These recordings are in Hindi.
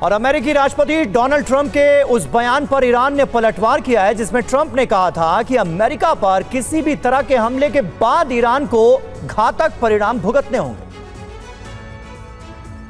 और अमेरिकी राष्ट्रपति डोनाल्ड ट्रंप के उस बयान पर ईरान ने पलटवार किया है जिसमें ट्रंप ने कहा था कि अमेरिका पर किसी भी तरह के हमले के बाद ईरान को घातक परिणाम भुगतने होंगे।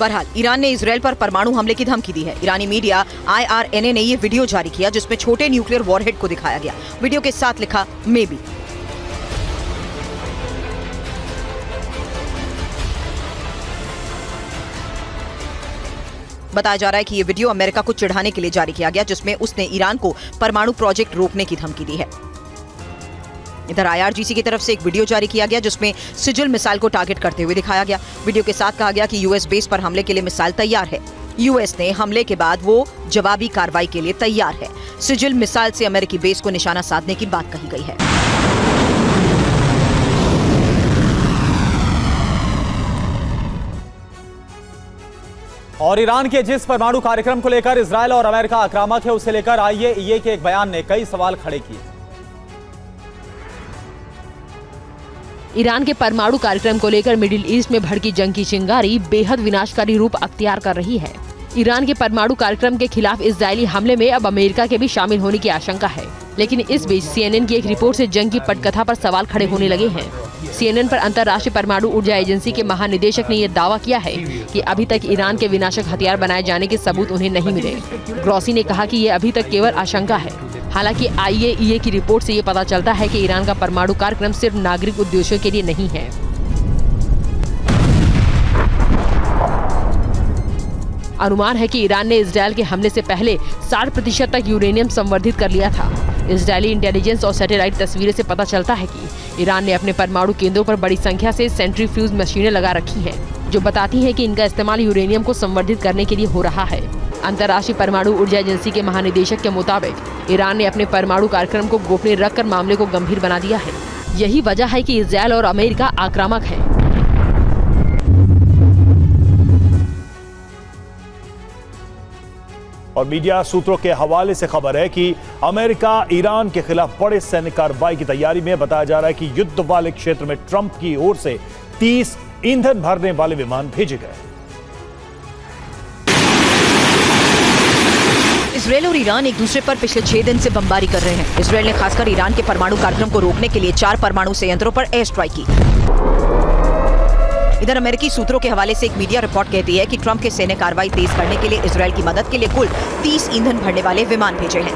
बहरहाल ईरान ने इजराइल पर परमाणु हमले की धमकी दी है। ईरानी मीडिया IRNA ने ये वीडियो जारी किया जिसमें छोटे न्यूक्लियर वॉरहेड को दिखाया गया। वीडियो के साथ लिखा मे बी। बताया जा रहा है कि ये वीडियो अमेरिका को चिढ़ाने के लिए जारी किया गया जिसमें उसने ईरान को परमाणु प्रोजेक्ट रोकने की धमकी दी है। इधर IRGC की तरफ से एक वीडियो जारी किया गया जिसमें सिजिल मिसाइल को टारगेट करते हुए दिखाया गया। वीडियो के साथ कहा गया कि यूएस बेस पर हमले के लिए मिसाइल तैयार है। यूएस ने हमले के बाद वो जवाबी कार्रवाई के लिए तैयार है। सिजिल मिसाइल से अमेरिकी बेस को निशाना साधने की बात कही गई है। और ईरान के जिस परमाणु कार्यक्रम को लेकर इजरायल और अमेरिका आक्रामक है उसे लेकर IAEA के एक बयान ने कई सवाल खड़े किए। ईरान के परमाणु कार्यक्रम को लेकर मिडिल ईस्ट में भड़की जंग की चिंगारी बेहद विनाशकारी रूप अख्तियार कर रही है। ईरान के परमाणु कार्यक्रम के खिलाफ इजरायली हमले में अब अमेरिका के भी शामिल होने की आशंका है। लेकिन इस बीच CNN की एक रिपोर्ट से जंग की पटकथा पर सवाल खड़े होने लगे हैं। CNN पर अंतर्राष्ट्रीय परमाणु ऊर्जा एजेंसी के महानिदेशक ने यह दावा किया है कि अभी तक ईरान के विनाशक हथियार बनाए जाने के सबूत उन्हें नहीं मिले। ग्रॉसी ने कहा कि ये अभी तक केवल आशंका है। हालांकि IAEA की रिपोर्ट से ये पता चलता है कि ईरान का परमाणु कार्यक्रम सिर्फ नागरिक उद्देश्यों के लिए नहीं है। अनुमान है कि ईरान ने इजरायल के हमले से पहले 60% तक यूरेनियम संवर्धित कर लिया था। इजरायली इंटेलिजेंस और सैटेलाइट तस्वीरें से पता चलता है कि ईरान ने अपने परमाणु केंद्रों पर बड़ी संख्या से सेंट्रीफ्यूज मशीनें लगा रखी हैं, जो बताती हैं कि इनका इस्तेमाल यूरेनियम को संवर्धित करने के लिए हो रहा है। अंतर्राष्ट्रीय परमाणु ऊर्जा एजेंसी के महानिदेशक के मुताबिक ईरान ने अपने परमाणु कार्यक्रम को गोपनीय रखकर मामले को गंभीर बना दिया है। यही वजह है कि इजरायल और अमेरिका आक्रामक है। और मीडिया सूत्रों के हवाले से खबर है कि अमेरिका ईरान के खिलाफ बड़े सैन्य कार्रवाई की तैयारी में। बताया जा रहा है कि युद्ध वाले क्षेत्र में ट्रंप की ओर से 30 ईंधन भरने वाले विमान भेजे गए। इजरायल और ईरान एक दूसरे पर पिछले 6 दिन से बमबारी कर रहे हैं। इजरायल ने खासकर ईरान के परमाणु कार्यक्रम को रोकने के लिए 4 परमाणु संयंत्रों पर एयर स्ट्राइक की। इधर अमेरिकी सूत्रों के हवाले से एक मीडिया रिपोर्ट कहती है कि ट्रंप के सैन्य कार्रवाई तेज करने के लिए इजरायल की मदद के लिए कुल 30 ईंधन भरने वाले विमान भेजे हैं।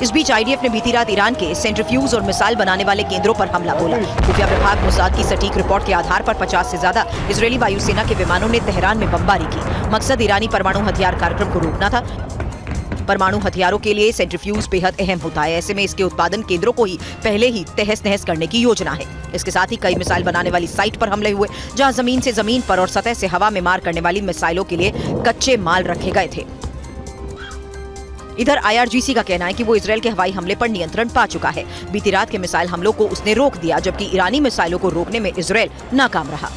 इस बीच IDF ने बीती रात ईरान के सेंट्रीफ्यूज और मिसाइल बनाने वाले केंद्रों पर हमला बोला। खुफिया विभाग मोसाद की सटीक रिपोर्ट के आधार पर 50 से ज्यादा इजरायली वायुसेना के विमानों ने तेहरान में बमबारी की। मकसद ईरानी परमाणु हथियार कार्यक्रम को रोकना था। परमाणु हथियारों के लिए सेंट्रीफ्यूज बेहद अहम होता है। ऐसे में इसके उत्पादन केंद्रों को ही पहले ही तहस नहस करने की योजना है। इसके साथ ही कई मिसाइल बनाने वाली साइट पर हमले हुए, जहां जमीन से जमीन पर और सतह से हवा में मार करने वाली मिसाइलों के लिए कच्चे माल रखे गए थे। इधर IRGC का कहना है कि वो इजरायल के हवाई हमले पर नियंत्रण पा चुका है। बीती रात के मिसाइल हमलों को उसने रोक दिया, जबकि ईरानी मिसाइलों को रोकने में इजरायल नाकाम रहा।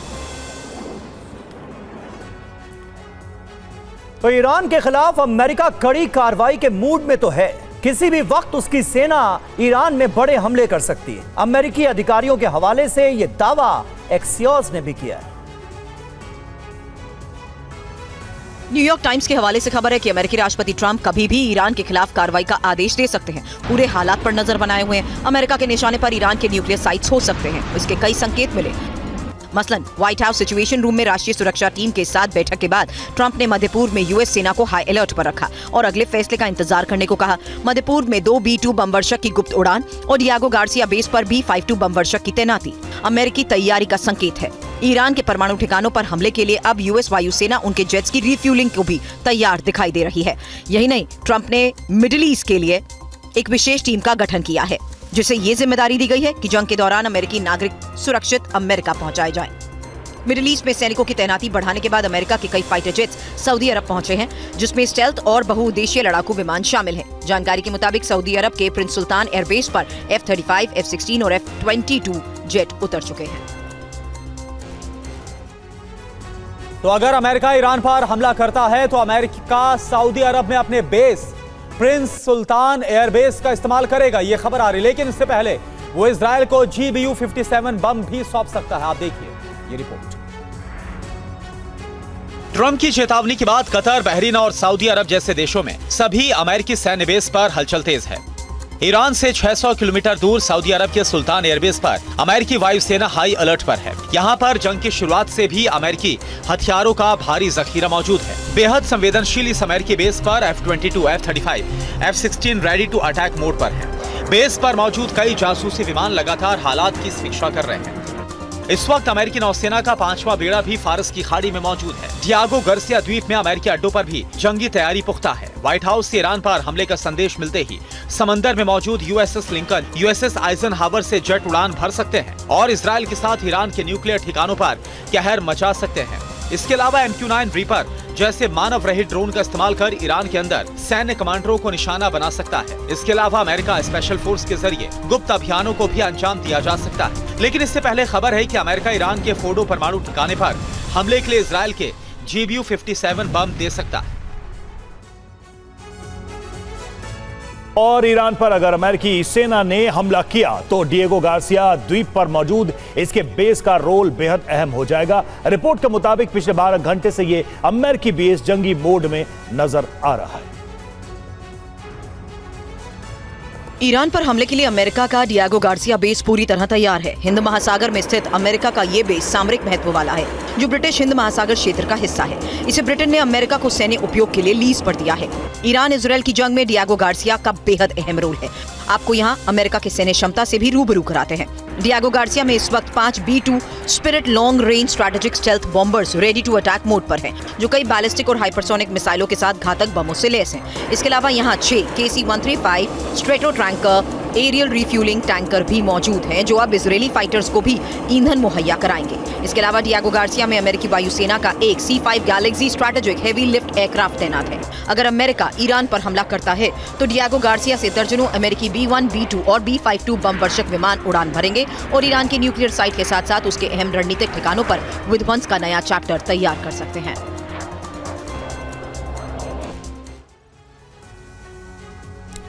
तो ईरान के खिलाफ अमेरिका कड़ी कार्रवाई के मूड में तो है। किसी भी वक्त उसकी सेना ईरान में बड़े हमले कर सकती है। अमेरिकी अधिकारियों के हवाले से यह दावा एक्सियोस ने भी किया है। न्यूयॉर्क टाइम्स के हवाले से खबर है कि अमेरिकी राष्ट्रपति ट्रंप कभी भी ईरान के खिलाफ कार्रवाई का आदेश दे सकते हैं। पूरे हालात पर नजर बनाए हुए हैं। अमेरिका के निशाने पर ईरान के न्यूक्लियर साइट्स हो सकते हैं। इसके कई संकेत मिले। मसलन व्हाइट हाउस सिचुएशन रूम में राष्ट्रीय सुरक्षा टीम के साथ बैठक के बाद ट्रंप ने मध्य पूर्व में यूएस सेना को हाई अलर्ट पर रखा और अगले फैसले का इंतजार करने को कहा। मध्य पूर्व में 2 B-2 बमवर्षक की गुप्त उड़ान और डियागो गार्सिया बेस पर B-52 बमवर्षक की तैनाती अमेरिकी तैयारी का संकेत है। ईरान के परमाणु ठिकानों पर हमले के लिए अब यूएस वायुसेना उनके जेट्स की रिफ्यूलिंग को भी तैयार दिखाई दे रही है। यही नहीं, ट्रंप ने मिडिल ईस्ट के लिए एक विशेष टीम का गठन किया है, जिसे ये जिम्मेदारी दी गई है कि जंग के दौरान अमेरिकी नागरिक सुरक्षित अमेरिका पहुंचाए जाएं। मिडिल ईस्ट में सैनिकों की तैनाती बढ़ाने के बाद अमेरिका के कई फाइटर जेट्स सऊदी अरब पहुंचे हैं, जिसमें स्टेल्थ और बहुउद्देशीय लड़ाकू विमान शामिल हैं। जानकारी के मुताबिक सऊदी अरब के प्रिंस सुल्तान एयरबेस पर F-35, F-16 और F-22 जेट उतर चुके हैं। तो अगर अमेरिका ईरान पर हमला करता है तो अमेरिका सऊदी अरब में अपने बेस प्रिंस सुल्तान एयरबेस का इस्तेमाल करेगा, यह खबर आ रही। लेकिन इससे पहले वो इजराइल को GBU-57 बम भी सौंप सकता है। आप देखिए ये रिपोर्ट। ट्रंप की चेतावनी के बाद कतर, बहरीन और सऊदी अरब जैसे देशों में सभी अमेरिकी सैन्य बेस पर हलचल तेज है। ईरान से 600 किलोमीटर दूर सऊदी अरब के सुल्तान एयरबेस पर अमेरिकी वायुसेना हाई अलर्ट पर है। यहाँ पर जंग की शुरुआत से भी अमेरिकी हथियारों का भारी जखीरा मौजूद है। बेहद संवेदनशील इस अमेरिकी बेस पर F-22, F-35, F-16 ready to attack mode पर है। बेस पर मौजूद कई जासूसी विमान लगातार हालात की समीक्षा कर रहे हैं। इस वक्त अमेरिकी नौसेना का 5वां बेड़ा भी फारस की खाड़ी में मौजूद है। डियागो गार्सिया द्वीप में अमेरिकी अड्डों पर भी जंगी तैयारी पुख्ता है। व्हाइट हाउस से ईरान पर हमले का संदेश मिलते ही समंदर में मौजूद USS लिंकन, USS आइजनहावर से जेट उड़ान भर सकते हैं और इजराइल के साथ ईरान के न्यूक्लियर ठिकानों पर कहर मचा सकते हैं। इसके अलावा MQ-9 रीपर जैसे मानव रहित ड्रोन का इस्तेमाल कर ईरान के अंदर सैन्य कमांडरों को निशाना बना सकता है। इसके अलावा अमेरिका स्पेशल फोर्स के जरिए गुप्त अभियानों को भी अंजाम दिया जा सकता है। लेकिन इससे पहले खबर है कि अमेरिका ईरान के फोर्डो परमाणु ठिकाने पर हमले के लिए इजराइल के GBU-57 बम दे सकता है। और ईरान पर अगर अमेरिकी सेना ने हमला किया तो डिएगो गार्सिया द्वीप पर मौजूद इसके बेस का रोल बेहद अहम हो जाएगा। रिपोर्ट के मुताबिक पिछले 12 घंटे से ये अमेरिकी बेस जंगी मोड में नजर आ रहा है। ईरान पर हमले के लिए अमेरिका का डिएगो गार्सिया बेस पूरी तरह तैयार है। हिंद महासागर में स्थित अमेरिका का ये बेस सामरिक महत्व वाला है, जो ब्रिटिश हिंद महासागर क्षेत्र का हिस्सा है। इसे ब्रिटेन ने अमेरिका को सैन्य उपयोग के लिए लीज पर दिया है। ईरान इजराइल की जंग में डिएगो गार्सिया का बेहद अहम रोल है। आपको यहाँ अमेरिका की सैन्य क्षमता से भी रूबरू कराते हैं। डिएगो गार्सिया में इस वक्त 5 B-2 spirit long range strategic stealth bombers ready to attack mode पर हैं, जो कई बैलिस्टिक और हाइपरसोनिक मिसाइलों के साथ घातक बमों से लैस हैं। इसके अलावा यहाँ 6 KC-135 stratotanker aerial refuelling tanker भी मौजूद हैं, जो अब इजरायली फाइटर्स को भी ईंधन मुहैया कराएंगे। इसके अलावा डिएगो गार्सिया में अमेरिकी वायुसेना का एक C-5 Galaxy strategic heavy lift aircraft तैनात है। अगर अमेरिका ईरान पर हमला करता है तो डिएगो गार्सिया से दर्जनों अमेरिकी B-1, B-2 और B-52 बम वर्षक विमान उड़ान भरेंगे और ईरान की न्यूक्लियर साइट के साथ साथ उसके अहम रणनीतिक ठिकानों पर विध्वंस का नया चैप्टर तैयार कर सकते हैं।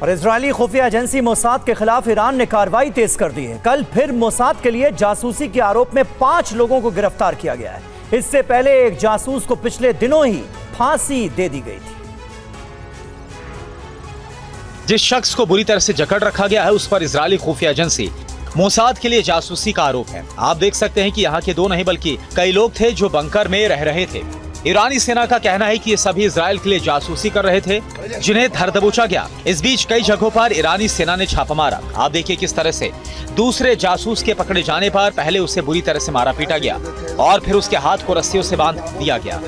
और इजरायली खुफिया एजेंसी मोसाद के खिलाफ ईरान ने कार्रवाई तेज कर दी है। कल फिर मोसाद के लिए जासूसी के आरोप में 5 लोगों को गिरफ्तार किया गया है। इससे पहले एक जासूस को पिछले दिनों ही फांसी दे दी गई थी। जिस शख्स को बुरी तरह से जकड़ रखा गया है उस पर इजरायली खुफिया एजेंसी मोसाद के लिए जासूसी का आरोप है। आप देख सकते हैं कि यहाँ के 2 नहीं बल्कि कई लोग थे जो बंकर में रह रहे थे। ईरानी सेना का कहना है कि ये सभी इजराइल के लिए जासूसी कर रहे थे, जिन्हें धर दबोचा गया। इस बीच कई जगहों पर ईरानी सेना ने छापा मारा। आप देखिए किस तरह से दूसरे जासूस के पकड़े जाने पर पहले उसे बुरी तरह से मारा पीटा गया और फिर उसके हाथ को रस्सियों से बांध दिया गया।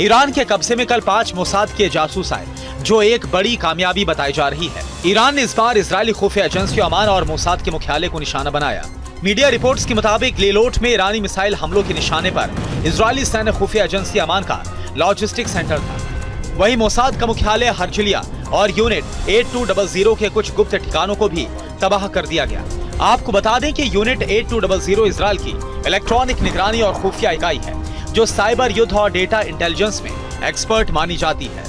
ईरान के कब्जे में कल 5 मोसाद के जासूस आए, जो एक बड़ी कामयाबी बताई जा रही है। ईरान ने इस बार इजरायली खुफिया एजेंसी अमान और मोसाद के मुख्यालय को निशाना बनाया। मीडिया रिपोर्ट्स के मुताबिक लेलोट में ईरानी मिसाइल हमलों के निशाने पर इजरायली सैन्य खुफिया एजेंसी अमान का लॉजिस्टिक सेंटर था। वहीं मोसाद का मुख्यालय हर्जिलिया और यूनिट 8200 के कुछ गुप्त ठिकानों को भी तबाह कर दिया गया। आपको बता दें कि यूनिट 8200 इजराइल की इलेक्ट्रॉनिक निगरानी और खुफिया इकाई है, जो साइबर युद्ध और डेटा इंटेलिजेंस में एक्सपर्ट मानी जाती है।